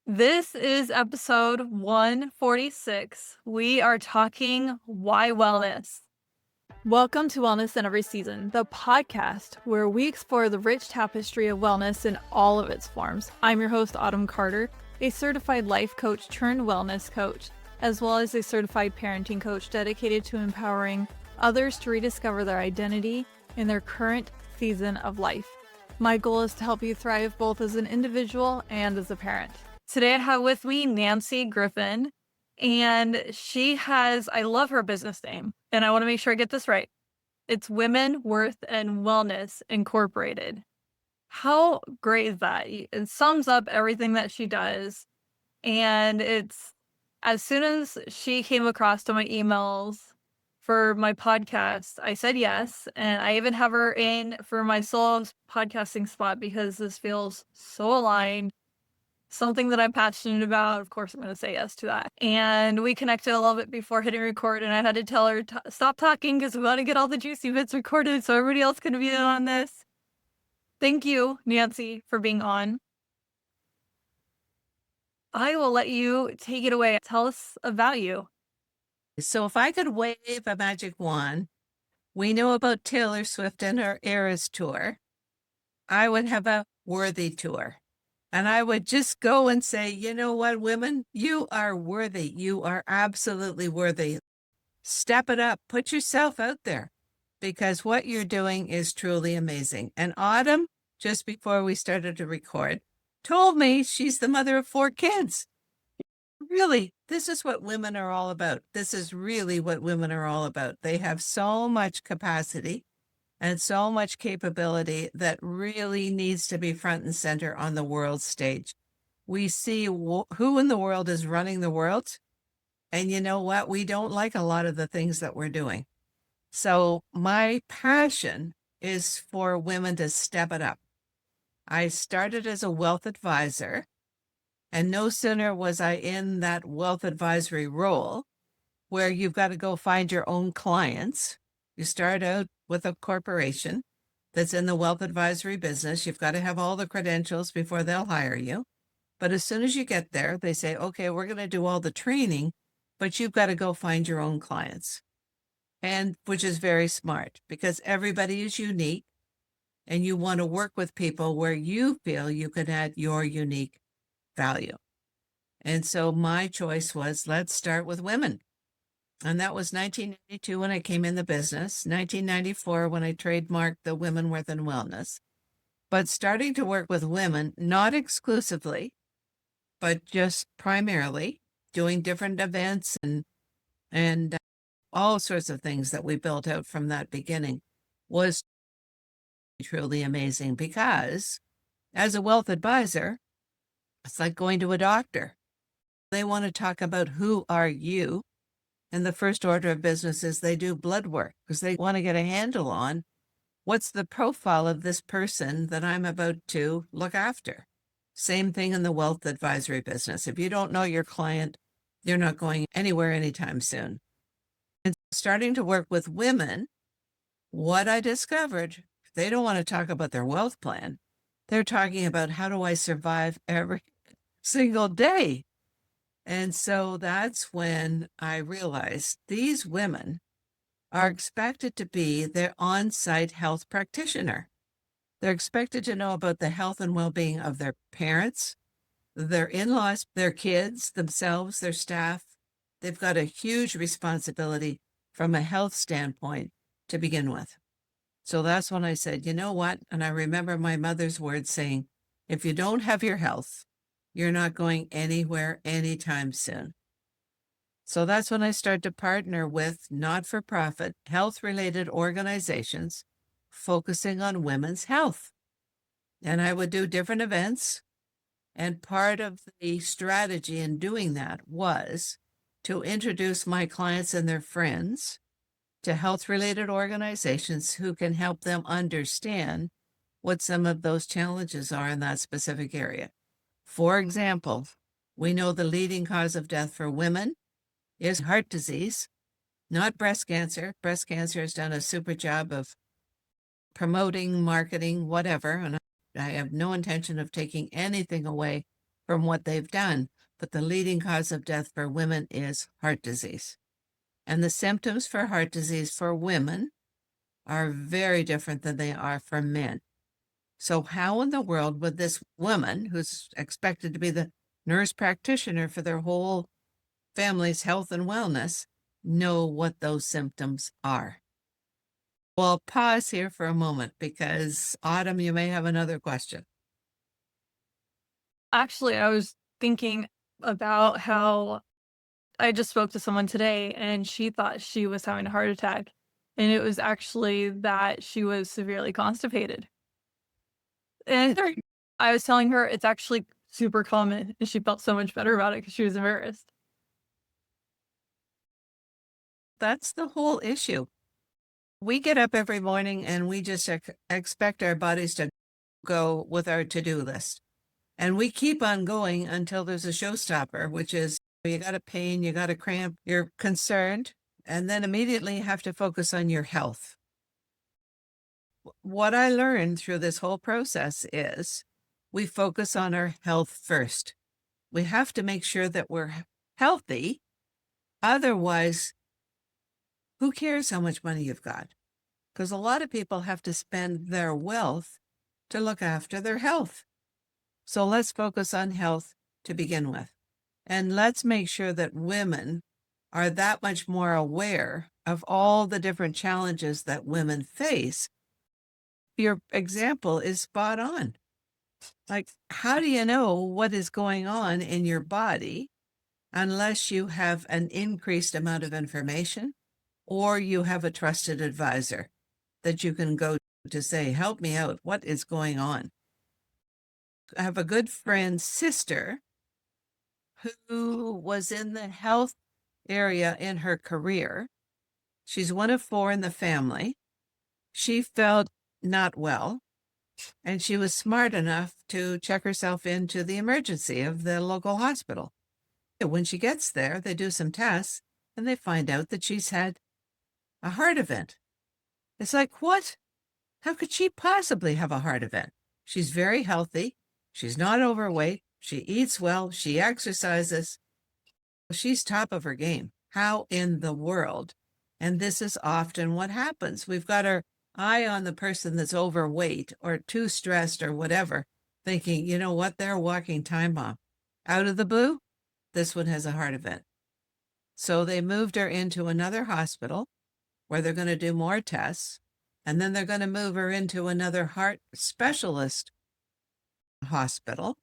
This is episode 146. We are talking why wellness. Welcome to Wellness in Every Season, the podcast where we explore the rich tapestry of wellness in all of its forms. I'm your host, Autumn Carter, a certified life coach turned wellness coach, as well as a certified parenting coach dedicated to empowering others to rediscover their identity in their current season of life. My goal is to help you thrive both as an individual and as a parent. Today I have with me Nancy Griffin, and I love her business name, and I want to make sure I get this right. It's Women, Worth, and Wellness Incorporated. How great is that? It sums up everything that she does, and as soon as she came across to my emails for my podcast, I said yes, and I even have her in for my solo podcasting spot because this feels so aligned. Something that I'm passionate about. Of course, I'm going to say yes to that. And we connected a little bit before hitting record, and I had to tell her, stop talking because we want to get all the juicy bits recorded so everybody else can be in on this. Thank you, Nancy, for being on. I will let you take it away. Tell us about you. So if I could wave a magic wand, we know about Taylor Swift and her Eras tour. I would have a worthy tour. And I would just go and say, you know what, women, you are worthy. You are absolutely worthy. Step it up. Put yourself out there because what you're doing is truly amazing. And Autumn, just before we started to record, told me she's the mother of 4 kids. Really, this is what women are all about. This is really what women are all about. They have so much capacity and so much capability that really needs to be front and center on the world stage. We see who in the world is running the world. And you know what? We don't like a lot of the things that we're doing. So my passion is for women to step it up. I started as a wealth advisor. And no sooner was I in that wealth advisory role where you've got to go find your own clients. You start out with a corporation that's in the wealth advisory business. You've got to have all the credentials before they'll hire you. But as soon as you get there, they say, okay, we're going to do all the training, but you've got to go find your own clients. And which is very smart because everybody is unique and you want to work with people where you feel you can add your unique value. And so my choice was, let's start with women. And that was 1992 when I came in the business, 1994 when I trademarked the Women, Worth, and Wellness. But starting to work with women, not exclusively, but just primarily doing different events and all sorts of things that we built out from that beginning was truly amazing because as a wealth advisor, it's like going to a doctor. They want to talk about who are you. And the first order of business is they do blood work because they want to get a handle on what's the profile of this person that I'm about to look after. Same thing in the wealth advisory business. If you don't know your client, you're not going anywhere anytime soon. And starting to work with women, what I discovered, they don't want to talk about their wealth plan. They're talking about how do I survive every single day. And so that's when I realized these women are expected to be their on-site health practitioner. They're expected to know about the health and well-being of their parents, their in-laws, their kids, themselves, their staff. They've got a huge responsibility from a health standpoint to begin with. So that's when I said, you know what? And I remember my mother's words saying, if you don't have your health, you're not going anywhere anytime soon. So that's when I started to partner with not-for-profit health-related organizations focusing on women's health. And I would do different events. And part of the strategy in doing that was to introduce my clients and their friends to health-related organizations who can help them understand what some of those challenges are in that specific area. For example, we know the leading cause of death for women is heart disease, not breast cancer. Breast cancer has done a super job of promoting, marketing, whatever. And I have no intention of taking anything away from what they've done, but the leading cause of death for women is heart disease. And the symptoms for heart disease for women are very different than they are for men. So how in the world would this woman, who's expected to be the nurse practitioner for their whole family's health and wellness, know what those symptoms are? Well, pause here for a moment because, Autumn, you may have another question. Actually, I was thinking about how I just spoke to someone today and she thought she was having a heart attack. And it was actually that she was severely constipated. And I was telling her it's actually super common. And she felt so much better about it because she was embarrassed. That's the whole issue. We get up every morning and we just expect our bodies to go with our to-do list. And we keep on going until there's a showstopper, which is you got a pain, you got a cramp, you're concerned, and then immediately you have to focus on your health. What I learned through this whole process is we focus on our health first. We have to make sure that we're healthy. Otherwise, who cares how much money you've got? Because a lot of people have to spend their wealth to look after their health. So let's focus on health to begin with. And let's make sure that women are that much more aware of all the different challenges that women face. Your example is spot on. Like, how do you know what is going on in your body unless you have an increased amount of information or you have a trusted advisor that you can go to say, help me out, what is going on? I have a good friend's sister who was in the health area in her career. She's one of 4 in the family. She felt not well, and she was smart enough to check herself into the emergency of the local hospital. When she gets there, they do some tests, and they find out that she's had a heart event. It's like, what? How could she possibly have a heart event? She's very healthy. She's not overweight. She eats well. She exercises. She's top of her game. How in the world? And this is often what happens. We've got our eye on the person that's overweight or too stressed or whatever, thinking, you know what, they're a walking time bomb. Out of the blue, this one has a heart event. So they moved her into another hospital where they're going to do more tests. And then they're going to move her into another heart specialist hospital.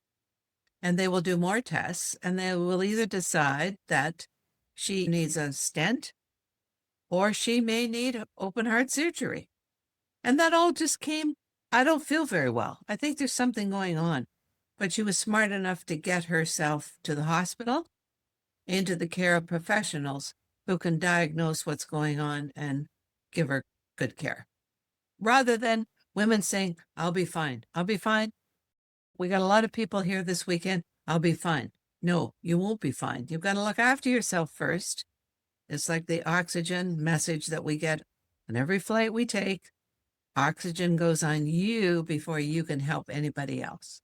And they will do more tests. And they will either decide that she needs a stent or she may need open heart surgery. And that all just came, I don't feel very well. I think there's something going on. But she was smart enough to get herself to the hospital, into the care of professionals who can diagnose what's going on and give her good care. Rather than women saying, I'll be fine. I'll be fine. We got a lot of people here this weekend. I'll be fine. No, you won't be fine. You've got to look after yourself first. It's like the oxygen message that we get on every flight we take. Oxygen goes on you before you can help anybody else.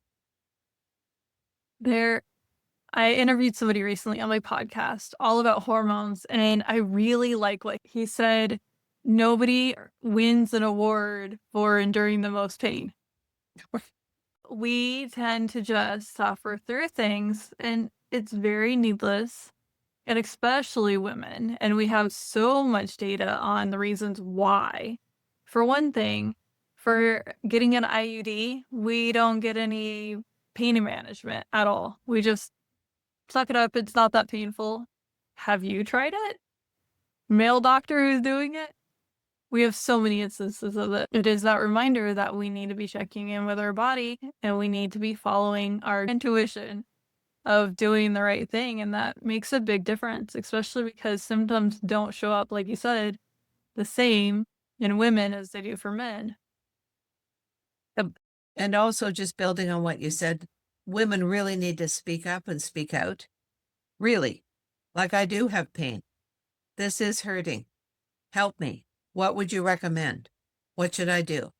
I interviewed somebody recently on my podcast all about hormones, and I really like what he said. Nobody wins an award for enduring the most pain. We tend to just suffer through things, and it's very needless, and especially women. And we have so much data on the reasons why. For one thing, for getting an IUD, we don't get any pain management at all. We just suck it up. It's not that painful. Have you tried it? Male doctor who's doing it? We have so many instances of it. It is that reminder that we need to be checking in with our body and we need to be following our intuition of doing the right thing. And that makes a big difference, especially because symptoms don't show up, like you said, the same in women as they do for men. And also, just building on what you said, women really need to speak up and speak out. Really, like, I do have pain. This is hurting. Help me. What would you recommend? What should I do?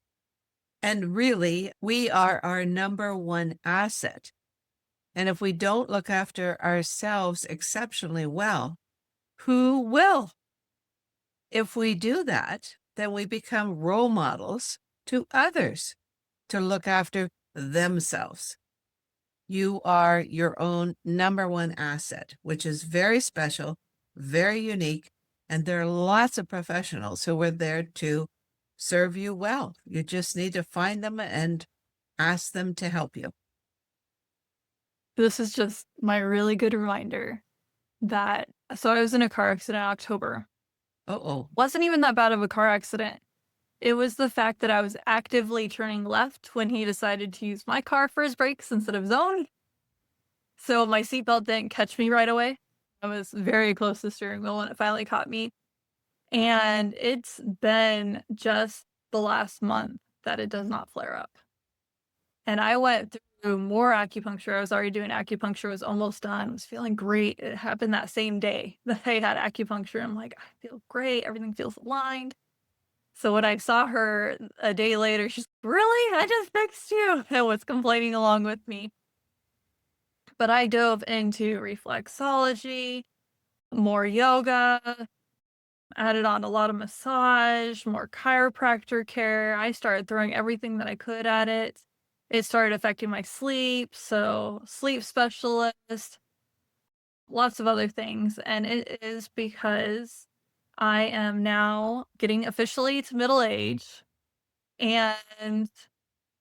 And really, we are our number one asset. And if we don't look after ourselves exceptionally well, who will? If we do that, then we become role models to others to look after themselves. You are your own number one asset, which is very special, very unique. And there are lots of professionals who are there to serve you well. You just need to find them and ask them to help you. This is just my really good reminder that so I was in a car accident in October. Uh-oh. Wasn't even that bad of a car accident. It was the fact that I was actively turning left when he decided to use my car for his brakes instead of his own. So my seatbelt didn't catch me right away. I was very close to the steering wheel when it finally caught me. And it's been just the last month that it does not flare up. And I went through more acupuncture. I was already doing acupuncture, was almost done, was feeling great. It happened that same day that I had acupuncture. I'm like, I feel great. Everything feels aligned. So when I saw her a day later, she's really, I just fixed you, and was complaining along with me. But I dove into reflexology, more yoga, added on a lot of massage, more chiropractor care. I started throwing everything that I could at it. It started affecting my sleep, so sleep specialist, lots of other things. And it is because I am now getting officially to middle age, and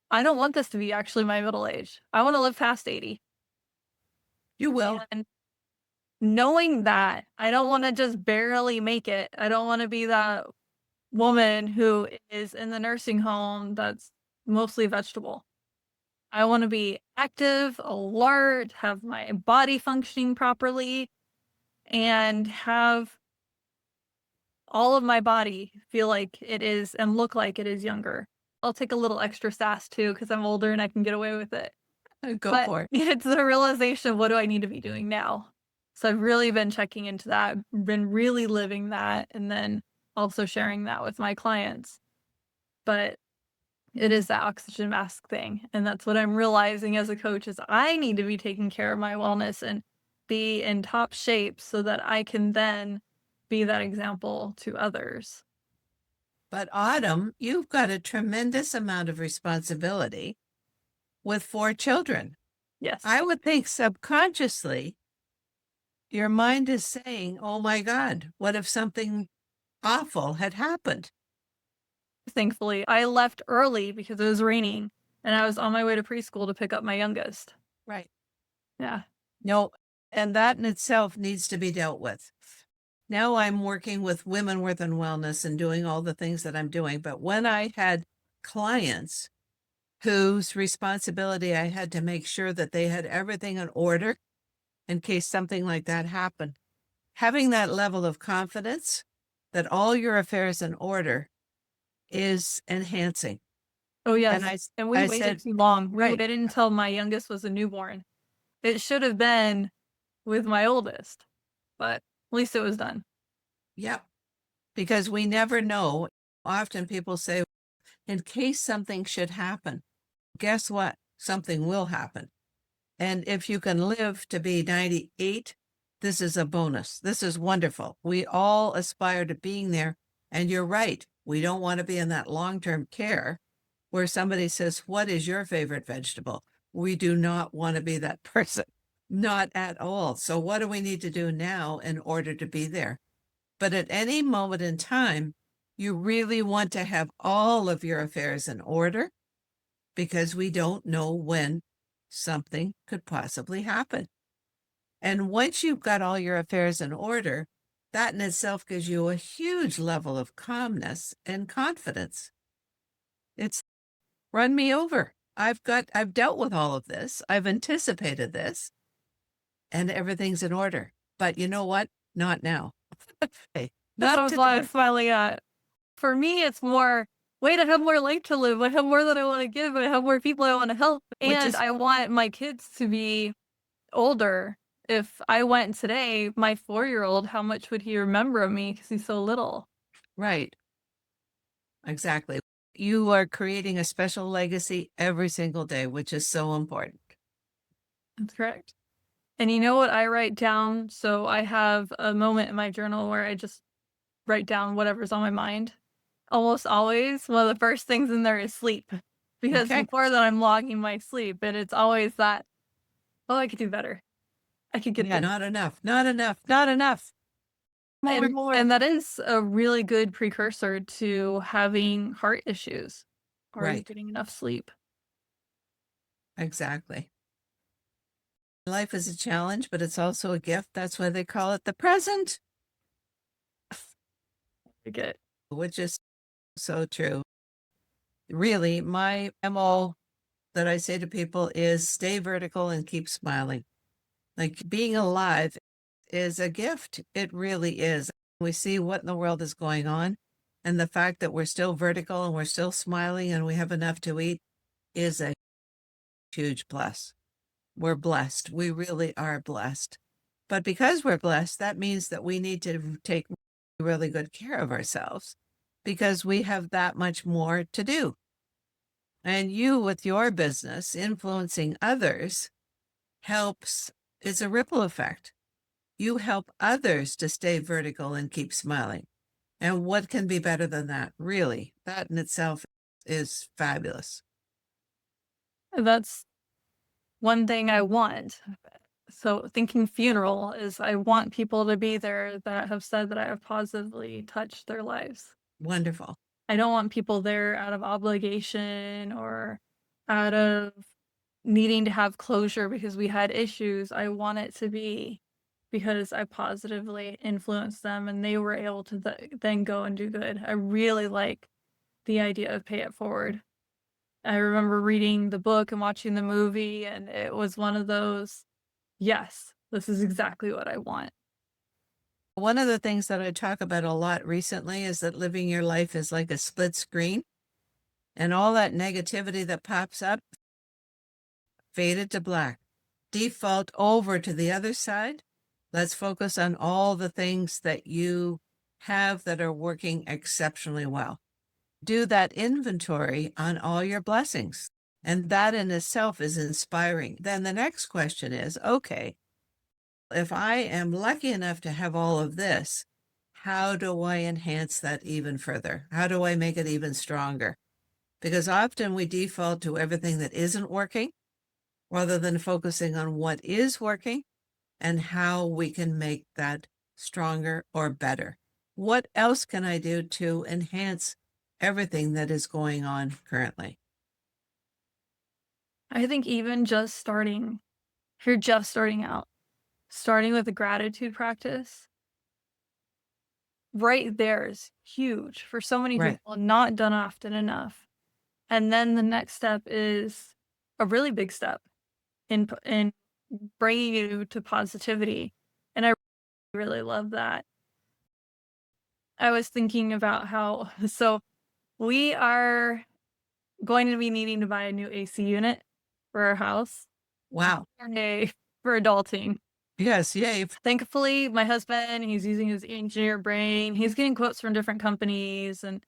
I don't want this to be actually my middle age. I want to live past 80. You will. And knowing that, I don't want to just barely make it. I don't want to be that woman who is in the nursing home that's mostly vegetable. I want to be active, alert, have my body functioning properly, and have all of my body feel like it is and look like it is younger. I'll take a little extra sass too because I'm older and I can get away with it. Go But for it. it's the realization of what do I need to be doing now? So I've really been checking into that, been really living that, and then also sharing that with my clients. But it is that oxygen mask thing, and that's what I'm realizing as a coach is I need to be taking care of my wellness and be in top shape so that I can then be that example to others. But Autumn, you've got a tremendous amount of responsibility with 4 children. Yes. I would think subconsciously your mind is saying, oh my God, what if something awful had happened? Thankfully, I left early because it was raining and I was on my way to preschool to pick up my youngest. Right. Yeah. No, and that in itself needs to be dealt with. Now I'm working with Women Within Wellness and doing all the things that I'm doing. But when I had clients whose responsibility I had to make sure that they had everything in order in case something like that happened, having that level of confidence that all your affairs in order is enhancing. Oh, yes. And And we I waited said, too long. We right, waited until my youngest was a newborn. It should have been with my oldest, but at least it was done. yep, because we never know. Often people say, in case something should happen, guess what? Something will happen. And if you can live to be 98, this is a bonus. This is wonderful. We all aspire to being there. And you're right. We don't want to be in that long-term care where somebody says, what is your favorite vegetable? We do not want to be that person. Not at all. So what do we need to do now in order to be there? But at any moment in time, you really want to have all of your affairs in order because we don't know when something could possibly happen. And once you've got all your affairs in order, that in itself gives you a huge level of calmness and confidence. It's run me over. I've dealt with all of this. I've anticipated this and everything's in order. But you know what? Not now. Hey, That not was why I today. was smiling at. For me, it's more, wait, I have more life to live. I have more that I want to give. I have more people I want to help. Which And is I want my kids to be older. If I went today, my 4-year-old, how much would he remember of me because he's so little? right. Exactly. You are creating a special legacy every single day, which is so important. That's correct. And you know what I write down? So I have a moment in my journal where I just write down whatever's on my mind. Almost always, one of the first things in there is sleep. Because Okay. before that, I'm logging my sleep, and it's always that, oh, I could do better. I could get Yeah, this. not enough, not enough, not enough. More, more. And that is a really good precursor to having heart issues. Are you Right. getting enough sleep? Exactly. Life is a challenge, but it's also a gift. That's why they call it the present, I get which is so true. Really, my MO that I say to people is stay vertical and keep smiling. Like being alive is a gift. It really is. We see what in the world is going on. And the fact that we're still vertical and we're still smiling and we have enough to eat is a huge plus. We're blessed. We really are blessed. But because we're blessed, that means that we need to take really good care of ourselves because we have that much more to do. And you, with your business, influencing others helps, it's a ripple effect. You help others to stay vertical and keep smiling. And what can be better than that? Really, that in itself is fabulous. that's one thing I want. So thinking funeral is I want people to be there that have said that I have positively touched their lives. Wonderful. I don't want people there out of obligation or out of needing to have closure because we had issues. I want it to be because I positively influenced them and they were able to then go and do good. I really like the idea of pay it forward. I remember reading the book and watching the movie, and it was one of those, yes, this is exactly what I want. One of the things that I talk about a lot recently is that living your life is like a split screen, and all that negativity that pops up, fade it to black. Default over to the other side. Let's focus on all the things that you have that are working exceptionally well. Do that inventory on all your blessings. And that in itself is inspiring. Then the next question is, okay, if I am lucky enough to have all of this, how do I enhance that even further? How do I make it even stronger? Because often we default to everything that isn't working rather than focusing on what is working and how we can make that stronger or better. What else can I do to enhance everything that is going on currently? I think even just starting, if you're just starting out, starting with a gratitude practice, right there is huge for so many Right. people, not done often enough. And then the next step is a really big step in bringing you to positivity. And I really love that. I was thinking about how, so we are going to be needing to buy a new AC unit for our house. Wow. Yay for adulting. Yes. Yay. Thankfully, my husband, he's using his engineer brain. He's getting quotes from different companies and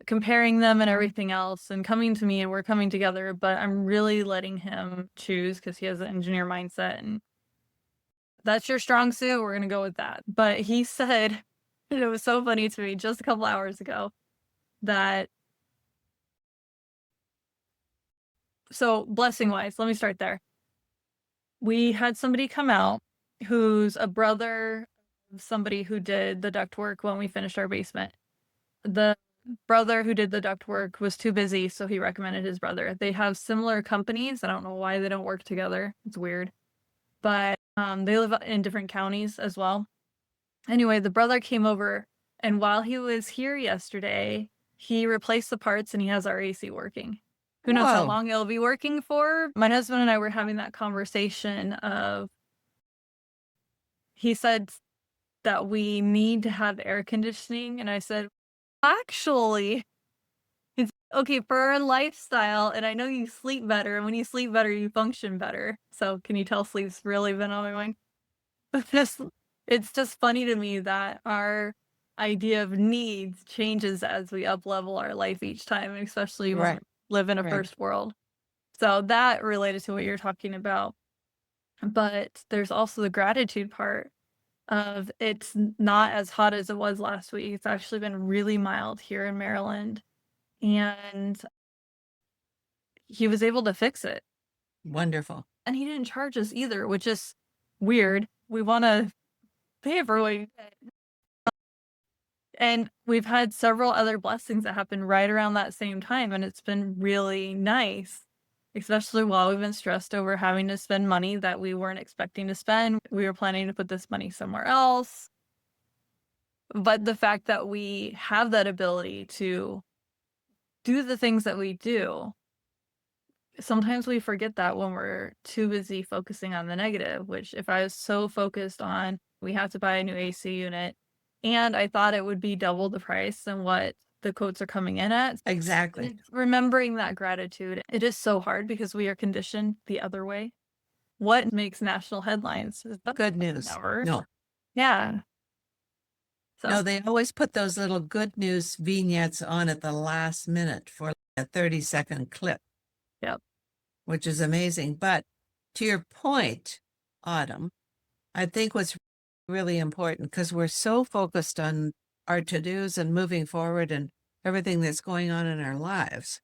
comparing them and everything else and coming to me and we're coming together, but I'm really letting him choose because he has an engineer mindset and that's your strong suit. We're going to go with that. But he said, and it was so funny to me just a couple hours ago that, so blessing wise, let me start there. We had somebody come out who's a brother of somebody who did the ductwork when we finished our basement. The brother who did the ductwork was too busy, so he recommended his brother. They have similar companies. I don't know why they don't work together. It's weird. But they live in different counties as well. Anyway, the brother came over, and while he was here yesterday, he replaced the parts and he has our AC working. Who knows how Whoa. long it'll be working for? My husband and I were having that conversation of, he said that we need to have air conditioning, and I said, actually, it's okay for our lifestyle, and I know you sleep better, and when you sleep better, you function better. So can you tell sleep's really been on my mind? Just it's just funny to me that our idea of needs changes as we up level our life each time, especially when we Right. live in a Right. first world. So that related to what you're talking about. But there's also the gratitude part of it's not as hot as it was last week. It's actually been really mild here in Maryland, and he was able to fix it. Wonderful. And he didn't charge us either, which is weird. We wanna pay for what we did. And we've had several other blessings that happen right around that same time, and it's been really nice, especially while we've been stressed over having to spend money that we weren't expecting to spend. We were planning to put this money somewhere else. But the fact that we have that ability to do the things that we do, sometimes we forget that when we're too busy focusing on the negative, which if I was so focused on we have to buy a new AC unit and I thought it would be double the price than what the quotes are coming in at. Exactly. Remembering that gratitude, it is so hard because we are conditioned the other way. What makes national headlines? Good news. Never. No. Yeah. So No, they always put those little good news vignettes on at the last minute for a 30-second clip. Yep. Which is amazing. But to your point, Autumn, I think what's really important, because we're so focused on our to-dos and moving forward and everything that's going on in our lives.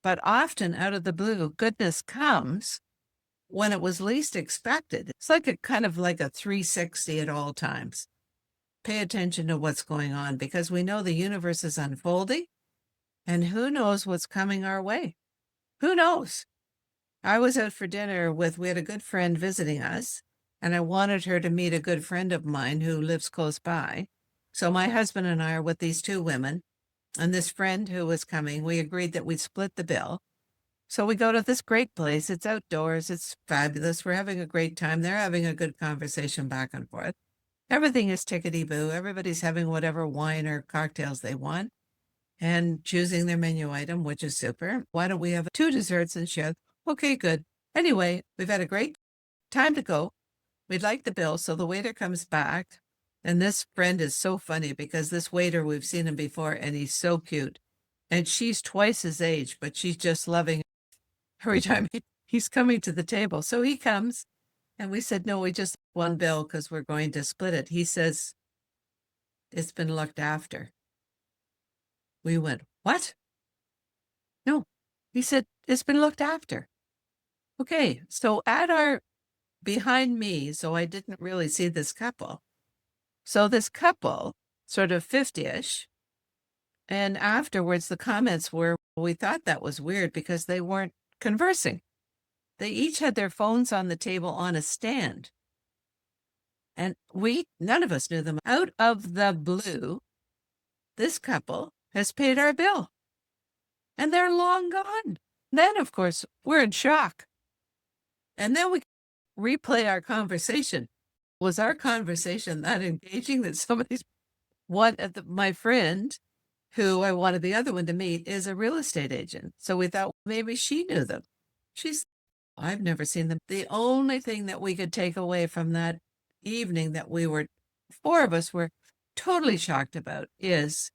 But often out of the blue, goodness comes when it was least expected. It's like a kind of like a 360 at all times. Pay attention to what's going on because we know the universe is unfolding and who knows what's coming our way. Who knows? I was out for dinner we had a good friend visiting us, and I wanted her to meet a good friend of mine who lives close by. So my husband and I are with these two women, and this friend who was coming, we agreed that we'd split the bill. So we go to this great place. It's outdoors. It's fabulous. We're having a great time. They're having a good conversation back and forth. Everything is tickety-boo. Everybody's having whatever wine or cocktails they want and choosing their menu item, which is super. Why don't we have 2 desserts and share? Okay, good. Anyway, we've had a great time to go. We'd like the bill. So the waiter comes back. And this friend is so funny because this waiter, we've seen him before and he's so cute. And she's twice his age, but she's just loving every time he's coming to the table. So he comes and we said, no, we just one bill because we're going to split it. He says, it's been looked after. We went, what? No, he said, it's been looked after. Okay, so behind me, so I didn't really see this couple. So this couple, sort of 50-ish, and afterwards the comments were, we thought that was weird because they weren't conversing. They each had their phones on the table on a stand. And none of us knew them. Out of the blue, this couple has paid our bill. And they're long gone. Then, of course, we're in shock. And then we replay our conversation. Was our conversation that engaging that my friend, who I wanted the other one to meet, is a real estate agent. So we thought maybe she knew them. I've never seen them. The only thing that we could take away from that evening that 4 of us were totally shocked about is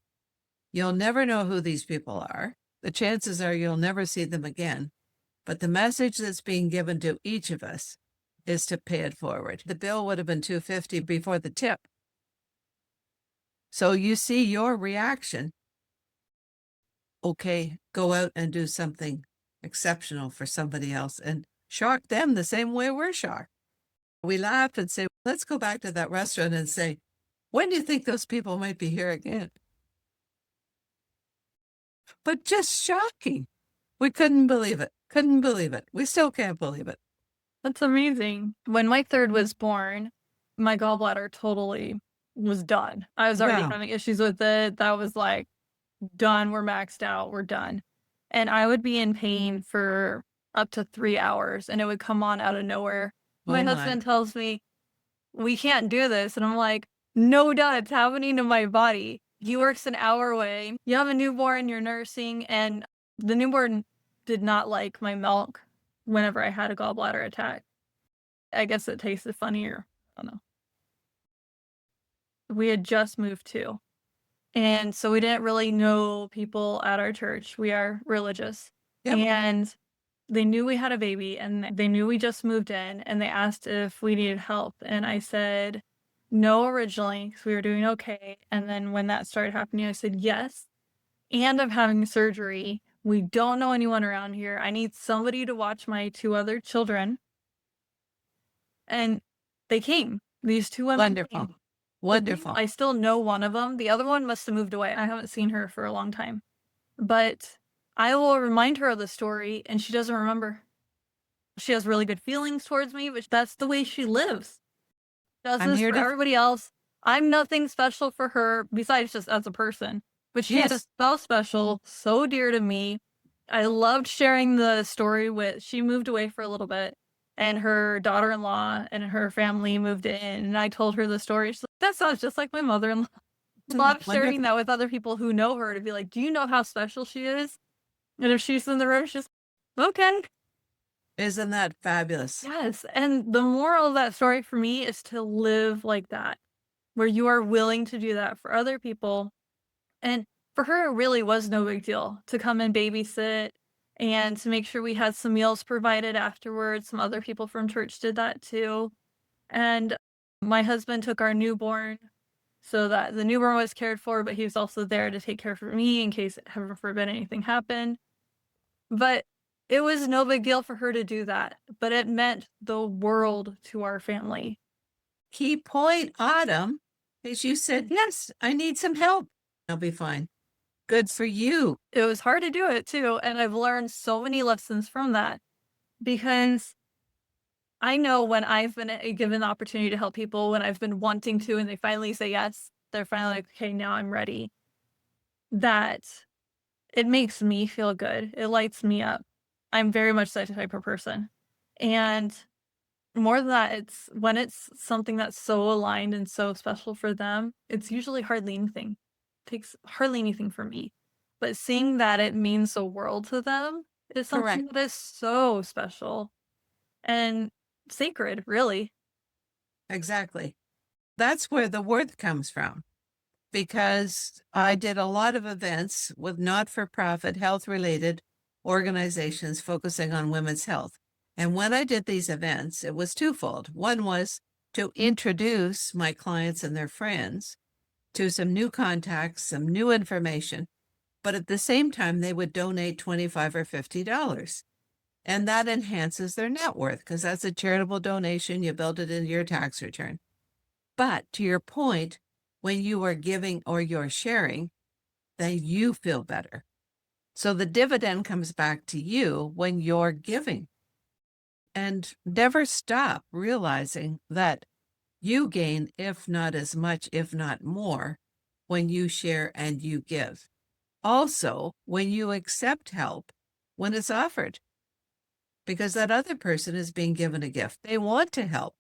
you'll never know who these people are. The chances are you'll never see them again. But the message that's being given to each of us is to pay it forward. The bill would have been $250 before the tip. So you see your reaction. Okay, go out and do something exceptional for somebody else and shock them the same way we're shocked. We laugh and say, let's go back to that restaurant and say, when do you think those people might be here again? But just shocking. We couldn't believe it. Couldn't believe it. We still can't believe it. That's amazing. When my third was born, my gallbladder totally was done. I was already having issues with it. That was like, done. We're maxed out. We're done. And I would be in pain for up to 3 hours and it would come on out of nowhere. My husband tells me, we can't do this. And I'm like, no, duh, it's happening to my body. He works an hour away. You have a newborn, you're nursing, and the newborn did not like my milk whenever I had a gallbladder attack. I guess it tasted funnier. I don't know. We had just moved too. And so we didn't really know people at our church. We are religious. Yep. And they knew we had a baby and they knew we just moved in and they asked if we needed help. And I said no originally because we were doing okay. And then when that started happening, I said yes. And I'm having surgery. We don't know anyone around here. I need somebody to watch my 2 other children. And they came. These 2 women Wonderful. came. Wonderful. I still know one of them. The other one must have moved away. I haven't seen her for a long time. But I will remind her of the story, and she doesn't remember. She has really good feelings towards me, but that's the way she lives. Does I'm this here for to everybody else. I'm nothing special for her besides just as a person, but she is Yes. so special, so dear to me. I loved sharing the story she moved away for a little bit, and her daughter-in-law and her family moved in, and I told her the story. She's like, "That sounds just like my mother-in-law." I love sharing Wonderful. that with other people who know her to be like, "Do you know how special she is?" And if she's in the room, she's okay. Isn't that fabulous? Yes, and the moral of that story for me is to live like that, where you are willing to do that for other people. And for her, it really was no big deal to come and babysit and to make sure we had some meals provided afterwards. Some other people from church did that too. And my husband took our newborn so that the newborn was cared for, but he was also there to take care for me in case, heaven forbid, anything happened. But it was no big deal for her to do that, but it meant the world to our family. Key point, Autumn, is you said, yes, I need some help. I'll be fine. Good for you. It was hard to do it too, and I've learned so many lessons from that because I know when I've been given the opportunity to help people, when I've been wanting to and they finally say yes, they're finally like, "Okay, now I'm ready." That it makes me feel good. It lights me up. I'm very much that type of person. And more than that, it's when it's something that's so aligned and so special for them, it's usually hardly anything. Takes hardly anything from me. But seeing that it means the world to them is something Correct. that is so special and sacred, really. Exactly. That's where the worth comes from. Because I did a lot of events with not-for-profit health-related organizations focusing on women's health. And when I did these events, it was twofold. One was to introduce my clients and their friends to some new contacts, some new information, but at the same time, they would donate $25 or $50. And that enhances their net worth because that's a charitable donation. You build it into your tax return. But to your point, when you are giving or you're sharing, then you feel better. So the dividend comes back to you when you're giving. And never stop realizing that you gain, if not as much, if not more, when you share and you give. Also, when you accept help when it's offered, because that other person is being given a gift. They want to help,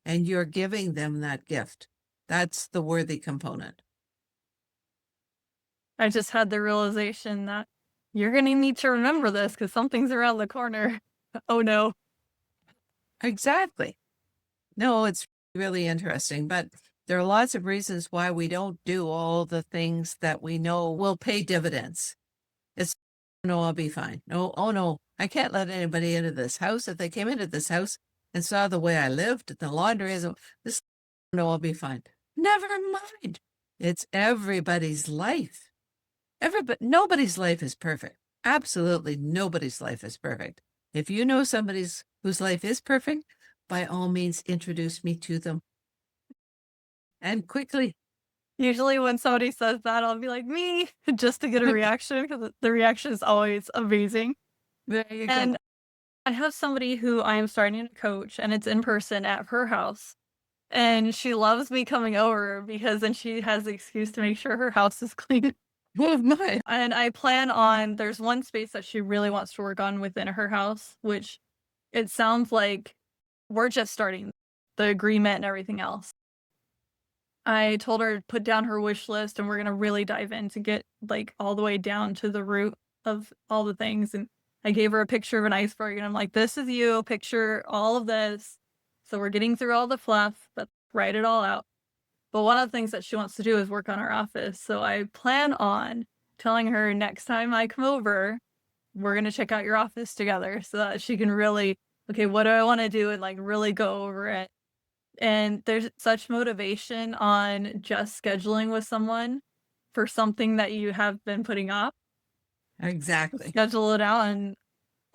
and you're giving them that gift. That's the worthy component. I just had the realization that you're going to need to remember this because something's around the corner. Oh no. Exactly. No, it's really interesting, but there are lots of reasons why we don't do all the things that we know will pay dividends. It's, no, I'll be fine. No, oh no, I can't let anybody into this house. If they came into this house and saw the way I lived, the laundry is, this, no, I'll be fine. Never mind. It's everybody's life. Nobody's life is perfect. Absolutely nobody's life is perfect. If you know somebody's whose life is perfect, by all means, introduce me to them. And quickly. Usually when somebody says that, I'll be like, "Me," just to get a reaction because the reaction is always amazing. There you And go. I have somebody who I am starting to coach, and it's in person at her house. And she loves me coming over because then she has the excuse to make sure her house is clean. Oh my. And I plan on there's one space that she really wants to work on within her house, which it sounds like we're just starting the agreement and everything else. I told her to put down her wish list and we're gonna really dive in to get like all the way down to the root of all the things. And I gave her a picture of an iceberg and I'm like, this is you, picture all of this. So we're getting through all the fluff, but write it all out. But one of the things that she wants to do is work on her office. So I plan on telling her next time I come over we're going to check out your office together so that she can really, okay, what do I want to do? And like really go over it. And there's such motivation on just scheduling with someone for something that you have been putting off. Exactly. Schedule it out, and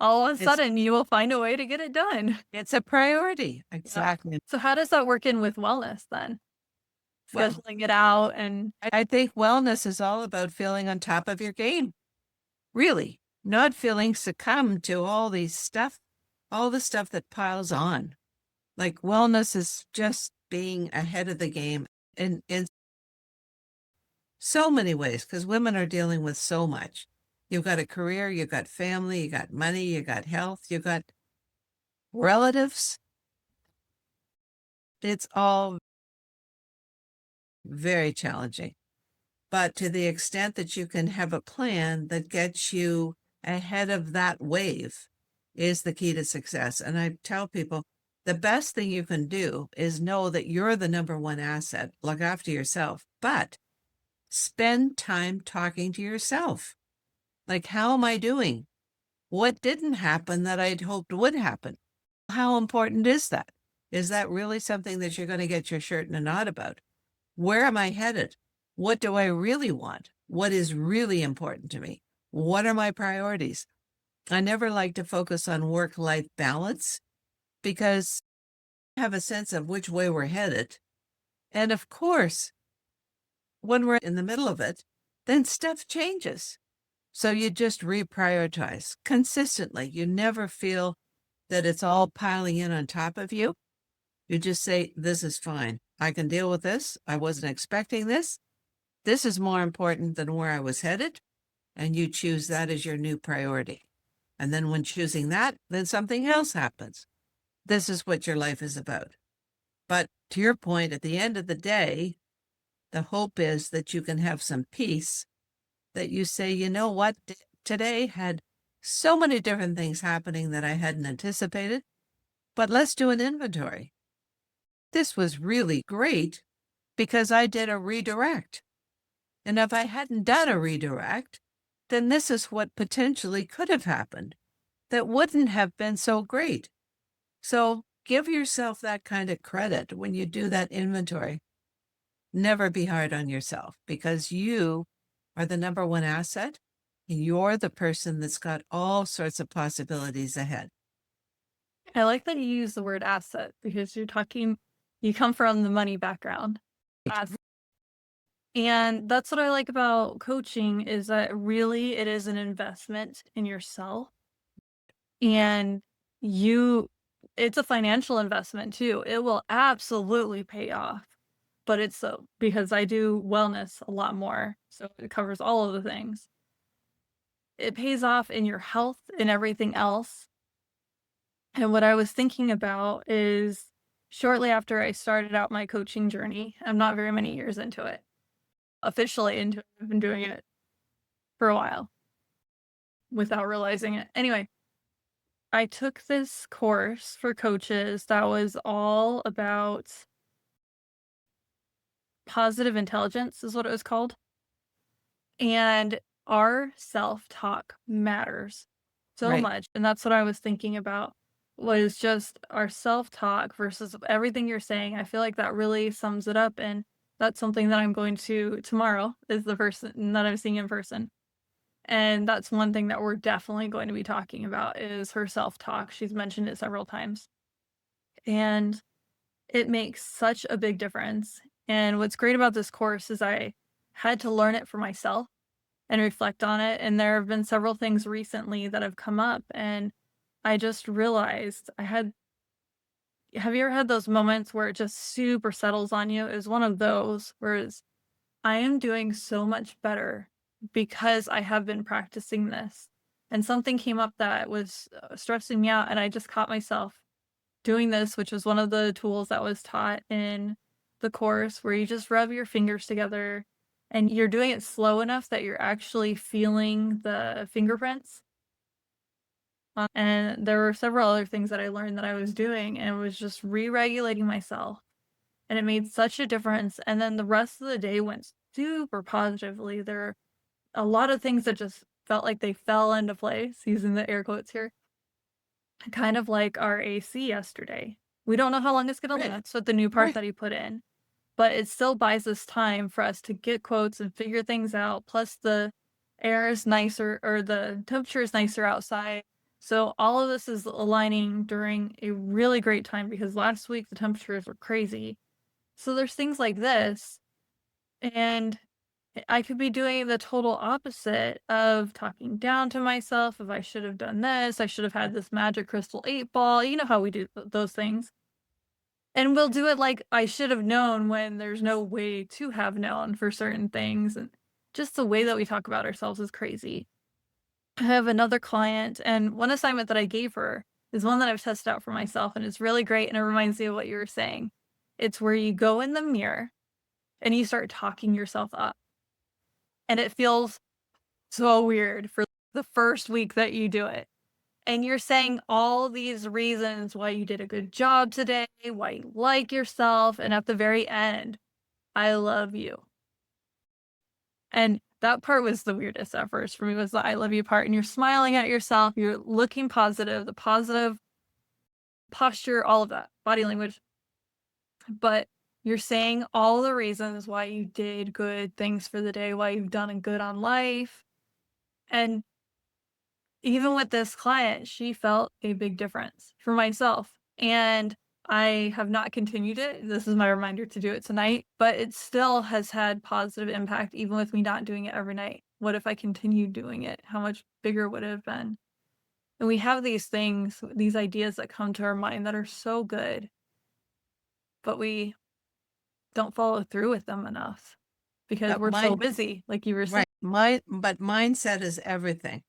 all of a It's sudden you will find a way to get it done. it's a priority. Exactly. So how does that work in with wellness then? Well, Scheduling it out and I think wellness is all about feeling on top of your game. Really, not feeling succumb to all the stuff that piles on. Like wellness is just being ahead of the game in so many ways, because women are dealing with so much. You've got a career, you've got family, you got money, you got health, you got relatives. It's all very challenging. But to the extent that you can have a plan that gets you ahead of that wave is the key to success. And I tell people the best thing you can do is know that you're the number one asset. Look after yourself, but spend time talking to yourself. Like, how am I doing? What didn't happen that I'd hoped would happen? How important is that? Is that really something that you're going to get your shirt in a knot about? Where am I headed? What do I really want? What is really important to me? What are my priorities? I never like to focus on work-life balance because I have a sense of which way we're headed. And of course, when we're in the middle of it, then stuff changes. So you just reprioritize consistently. You never feel that it's all piling in on top of you. You just say, this is fine. I can deal with this. I wasn't expecting this. This is more important than where I was headed. And you choose that as your new priority. And then when choosing that, then something else happens. This is what your life is about. But to your point, at the end of the day, the hope is that you can have some peace, that you say, you know what, today had so many different things happening that I hadn't anticipated, but let's do an inventory. This was really great because I did a redirect. And if I hadn't done a redirect, then this is what potentially could have happened that wouldn't have been so great. So give yourself that kind of credit when you do that inventory. Never be hard on yourself because you are the number one asset and you're the person that's got all sorts of possibilities ahead. I like that you use the word asset because you come from the money background. And that's what I like about coaching is that really it is an investment in yourself. And you it's a financial investment too. It will absolutely pay off. But it's so because I do wellness a lot more. So it covers all of the things. It pays off in your health and everything else. And what I was thinking about is shortly after I started out my coaching journey, I'm not very many years into it. Officially into it. I've been doing it for a while without realizing it. Anyway, I took this course for coaches that was all about positive intelligence is what it was called. And our self-talk matters so Right. much. And that's what I was thinking about was just our self-talk versus everything you're saying. I feel like that really sums it up. And that's something that I'm going to tomorrow is the person that I'm seeing in person. And that's one thing that we're definitely going to be talking about is her self-talk. She's mentioned it several times. And it makes such a big difference. And what's great about this course is I had to learn it for myself and reflect on it. And there have been several things recently that have come up. And I just realized have you ever had those moments where it just super settles on you? It was one of those, whereas I am doing so much better because I have been practicing this. And something came up that was stressing me out, and I just caught myself doing this, which was one of the tools that was taught in the course, where you just rub your fingers together and you're doing it slow enough that you're actually feeling the fingerprints. And there were several other things that I learned that I was doing, and it was just re-regulating myself. And it made such a difference. And then the rest of the day went super positively. There are a lot of things that just felt like they fell into place, using the air quotes here, kind of like our AC yesterday. We don't know how long it's gonna Right. last with the new part Right. that he put in, but it still buys us time for us to get quotes and figure things out, plus the air is nicer or the temperature is nicer outside. So all of this is aligning during a really great time because last week the temperatures were crazy. So there's things like this, and I could be doing the total opposite of talking down to myself of I should have done this, I should have had this magic crystal 8 ball, you know how we do those things. And we'll do it like I should have known when there's no way to have known for certain things, and just the way that we talk about ourselves is crazy. I have another client, and one assignment that I gave her is one that I've tested out for myself, and it's really great, and it reminds me of what you were saying. It's where you go in the mirror and you start talking yourself up, and it feels so weird for the first week that you do it. And you're saying all these reasons why you did a good job today, why you like yourself, and at the very end, I love you. And that part was the weirdest at first for me was the I love you part. And you're smiling at yourself, you're looking positive, the positive posture, all of that, body language. But you're saying all the reasons why you did good things for the day, why you've done a good on life. And even with this client, she felt a big difference for myself. And I have not continued it. This is my reminder to do it tonight, but it still has had positive impact even with me not doing it every night. What if I continued doing it? How much bigger would it have been? And we have these things, these ideas that come to our mind that are so good, but we don't follow through with them enough because But we're so busy, like you were saying. but mindset is everything.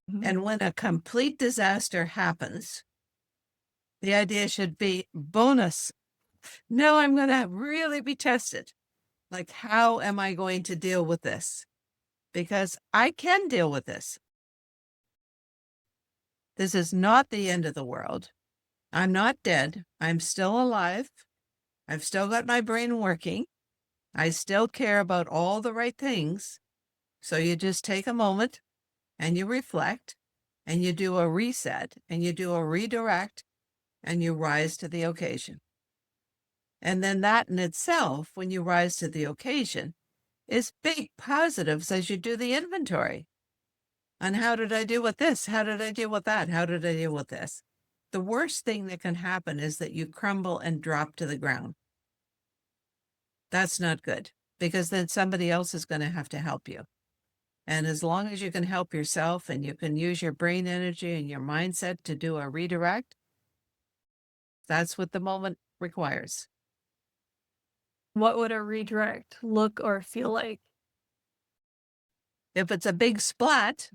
Mhm. And when a complete disaster happens, the idea should be bonus. No, I'm going to really be tested. Like, how am I going to deal with this? Because I can deal with this. This is not the end of the world. I'm not dead. I'm still alive. I've still got my brain working. I still care about all the right things. So you just take a moment and you reflect and you do a reset and you do a redirect and you rise to the occasion. And then that in itself, when you rise to the occasion, is big positives as you do the inventory. And how did I deal with this? How did I deal with that? How did I deal with this? The worst thing that can happen is that you crumble and drop to the ground. That's not good because then somebody else is going to have to help you. And as long as you can help yourself and you can use your brain energy and your mindset to do a redirect, that's what the moment requires. What would a redirect look or feel like? If it's a big splat,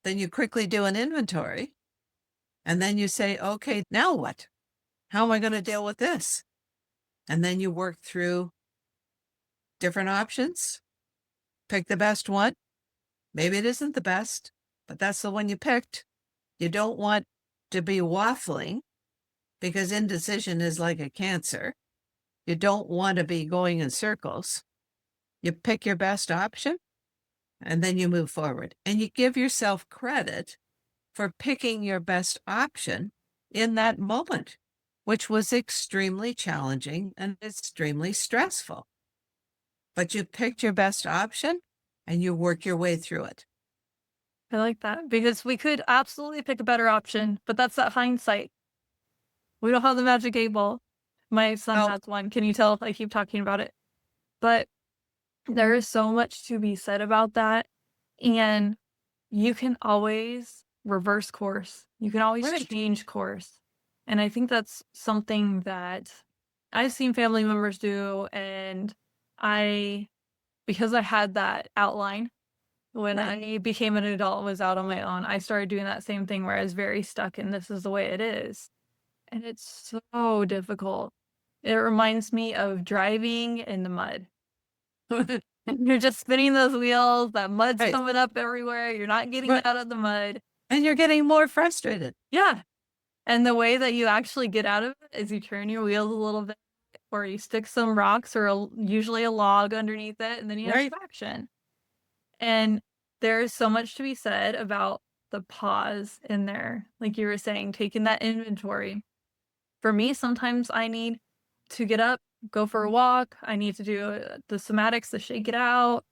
then you quickly do an inventory and then you say, okay, now what? How am I going to deal with this? And then you work through different options, pick the best one. Maybe it isn't the best, but that's the one you picked. You don't want to be waffling because indecision is like a cancer. You don't want to be going in circles. You pick your best option and then you move forward. And you give yourself credit for picking your best option in that moment, which was extremely challenging and extremely stressful. But you picked your best option and you work your way through it. I like that because we could absolutely pick a better option, but that's that hindsight. We don't have the magic 8 ball. My son Oh, has one. Can you tell if I keep talking about it? But there is so much to be said about that. And you can always reverse course. You can always right. change course. And I think that's something that I've seen family members do. And I, because I had that outline when Right. I became an adult and was out on my own, I started doing that same thing where I was very stuck in this is the way it is. And it's so difficult. It reminds me of driving in the mud. And you're just spinning those wheels, that mud's Right. coming up everywhere, you're not getting Right. out of the mud. And you're getting more frustrated. Yeah, and the way that you actually get out of it is you turn your wheels a little bit, or you stick some rocks or usually a log underneath it, and then you have Right. traction. And there's so much to be said about the pause in there. Like you were saying, taking that inventory. For me, sometimes I need to get up, go for a walk. I need to do the somatics to shake it out,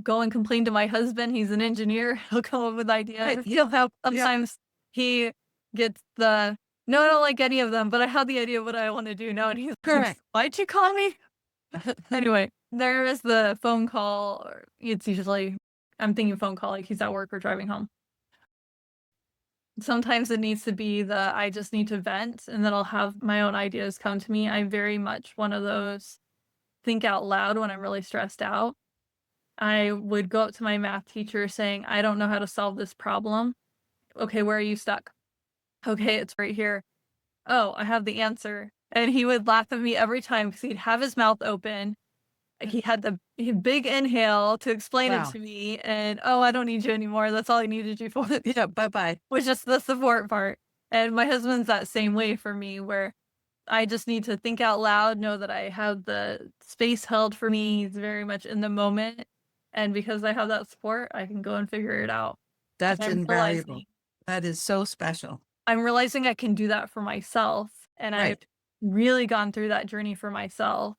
go and complain to my husband. He's an engineer. He'll come up with ideas. He'll help. Yep. Sometimes he gets the, no, I don't like any of them, but I have the idea of what I want to do now. And he's like, Correct. why'd you call me? Anyway, there is the phone call. Or it's usually, I'm thinking phone call, like he's at work or driving home. Sometimes it needs to be the, I just need to vent and then I'll have my own ideas come to me. I'm very much one of those think out loud when I'm really stressed out. I would go up to my math teacher saying, I don't know how to solve this problem. Okay, where are you stuck? Okay, it's right here. Oh, I have the answer. And he would laugh at me every time because he'd have his mouth open. He had the big inhale to explain it Wow. to me. And, oh, I don't need you anymore. That's all I needed you for. Yeah, bye-bye. Was just the support part. And my husband's that same way for me, where I just need to think out loud, know that I have the space held for me. He's very much in the moment. And because I have that support, I can go and figure it out. That's I'm invaluable. realizing That is so special. I'm realizing I can do that for myself. And I've Right. really gone through that journey for myself.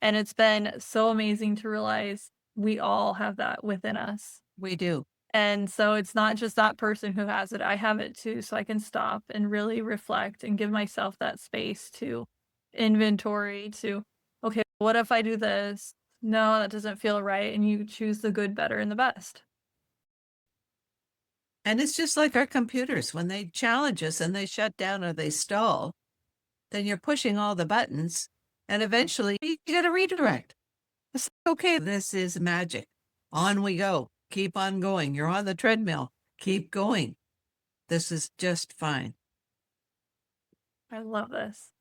And it's been so amazing to realize we all have that within us. We do. And so it's not just that person who has it, I have it too. So I can stop and really reflect and give myself that space to inventory to, okay, what if I do this? No, that doesn't feel right. And you choose the good, better, and the best. And it's just like our computers. When they challenge us and they shut down or they stall, then you're pushing all the buttons and eventually you get a redirect. It's like, okay, this is magic. On we go. Keep on going. You're on the treadmill. Keep going. This is just fine. I love this.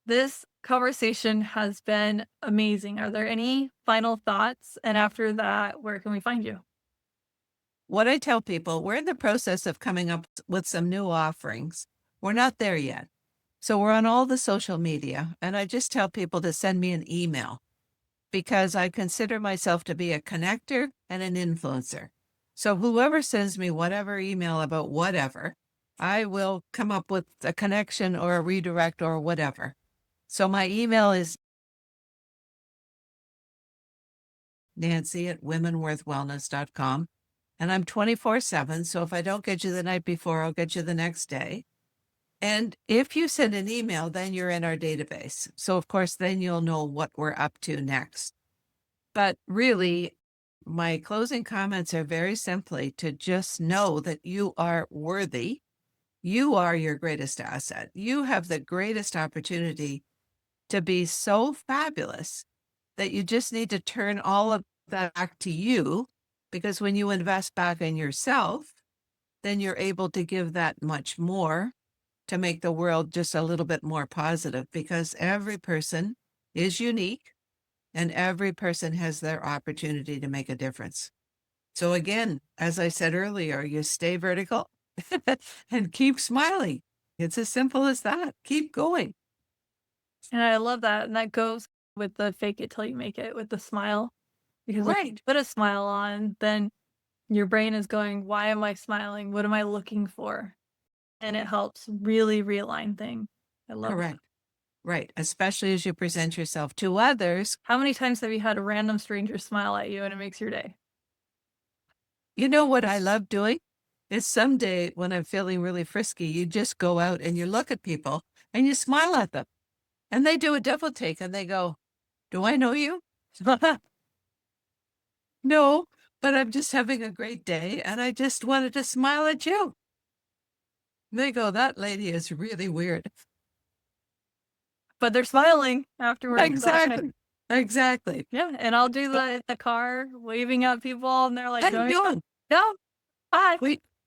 This conversation has been amazing. Are there any final thoughts? And after that, where can we find you? What I tell people, we're in the process of coming up with some new offerings. We're not there yet. So we're on all the social media, and I just tell people to send me an email because I consider myself to be a connector and an influencer. So whoever sends me whatever email about whatever, I will come up with a connection or a redirect or whatever. So my email is nancy@womenworthwellness.com. And I'm 24/7. So if I don't get you the night before, I'll get you the next day. And if you send an email, then you're in our database. So of course, then you'll know what we're up to next. But really, my closing comments are very simply to just know that you are worthy. You are your greatest asset. You have the greatest opportunity to be so fabulous that you just need to turn all of that back to you, because when you invest back in yourself, then you're able to give that much more to make the world just a little bit more positive, because every person is unique and every person has their opportunity to make a difference. So again, as I said earlier, you stay vertical and keep smiling. It's as simple as that. Keep going. And I love that. And that goes with the fake it till you make it with the smile. Because when you Right. put a smile on, then your brain is going, why am I smiling? What am I looking for? And it helps really realign things. I love Correct. that. Right. Especially as you present yourself to others. How many times have you had a random stranger smile at you and it makes your day? You know what I love doing? Is someday when I'm feeling really frisky, you just go out and you look at people and you smile at them. And they do a double take and they go, do I know you? No, but I'm just having a great day and I just wanted to smile at you. They go, that lady is really weird. But they're smiling afterwards. Exactly. Exactly. Yeah. And I'll do that in the car, waving at people, and they're like, How you doing? no, hi.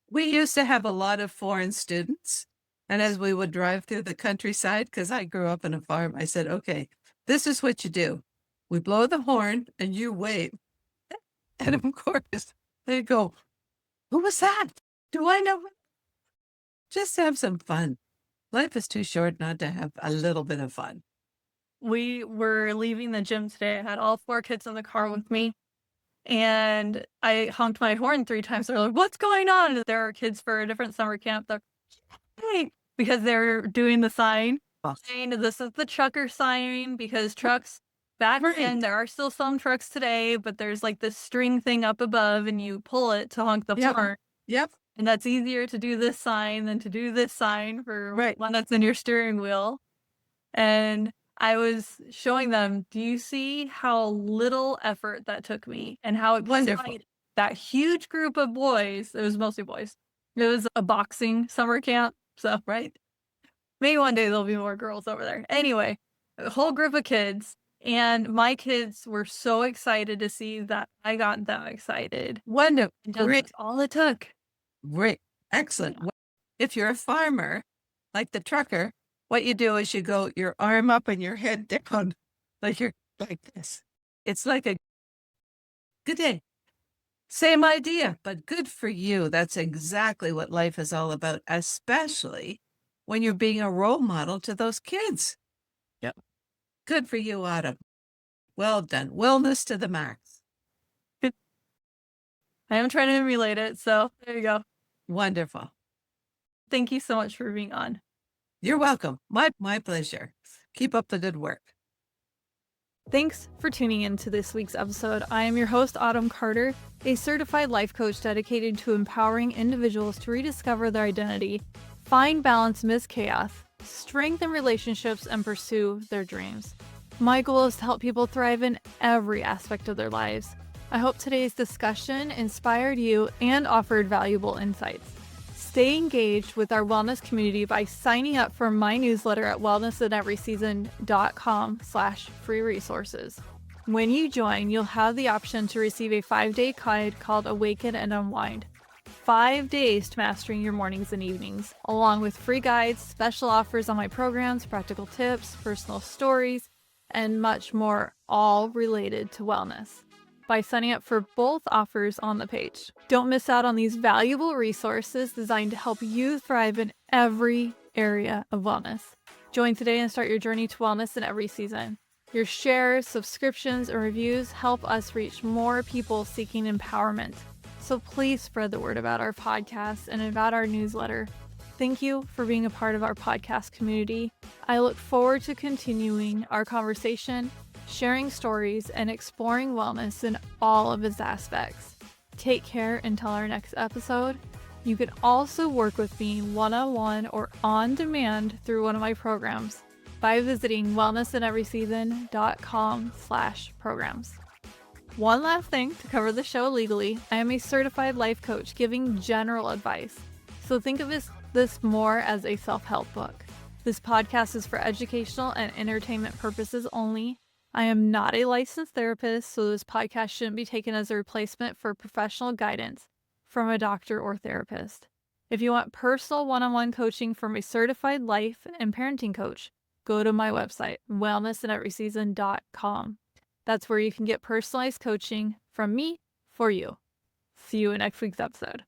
We used to have a lot of foreign students. And as we would drive through the countryside, because I grew up in a farm, I said, okay, this is what you do. We blow the horn and you wave. And of course, they go, who was that? Do I know? Just have some fun. Life is too short not to have a little bit of fun. We were leaving the gym today. I had all 4 kids in the car with me. And I honked my horn 3 times. They're like, "What's going on?" There are kids for a different summer camp. They're "Hey," because they're doing the sign. Saying this is the trucker sign because trucks back then, there are still some trucks today, but there's like this string thing up above and you pull it to honk the horn. Yep. And that's easier to do this sign than to do this sign for Right. one that's in your steering wheel. And I was showing them, do you see how little effort that took me and how Wonderful. excited that huge group of boys, it was mostly boys. It was a boxing summer camp. So Right. maybe one day there'll be more girls over there. Anyway, a whole group of kids. And my kids were so excited to see that I got them excited. Wonderful. And Great. that's all it took. Great. Excellent. Well, if you're a farmer, like the trucker, what you do is you go your arm up and your head down, like you're like this. It's like a good day. Same idea, but good for you. That's exactly what life is all about, especially when you're being a role model to those kids. Yep. Good for you, Autumn. Well done. Wellness to the max. I am trying to emulate it. So there you go. Wonderful. Thank you so much for being on. You're welcome. My pleasure. Keep up the good work. Thanks for tuning in to this week's episode. I am your host, Autumn Carter, a certified life coach dedicated to empowering individuals to rediscover their identity, find balance amidst chaos, strengthen relationships, and pursue their dreams. My goal is to help people thrive in every aspect of their lives. I hope today's discussion inspired you and offered valuable insights. Stay engaged with our wellness community by signing up for my newsletter at wellnessineveryseason.com/free resources. When you join, you'll have the option to receive a 5-day guide called Awaken and Unwind. 5 days to mastering your mornings and evenings, along with free guides, special offers on my programs, practical tips, personal stories, and much more, all related to wellness, by signing up for both offers on the page. Don't miss out on these valuable resources designed to help you thrive in every area of wellness. Join today and start your journey to wellness in every season. Your shares, subscriptions, and reviews help us reach more people seeking empowerment. So please spread the word about our podcast and about our newsletter. Thank you for being a part of our podcast community. I look forward to continuing our conversation, sharing stories, and exploring wellness in all of its aspects. Take care until our next episode. You can also work with me one-on-one or on demand through one of my programs by visiting wellnessinneveryseason.com/programs. One last thing to cover the show legally, I am a certified life coach giving general advice. So think of this more as a self-help book. This podcast is for educational and entertainment purposes only. I am not a licensed therapist, so this podcast shouldn't be taken as a replacement for professional guidance from a doctor or therapist. If you want personal one-on-one coaching from a certified life and parenting coach, go to my website, wellnessinneveryseason.com. That's where you can get personalized coaching from me for you. See you in next week's episode.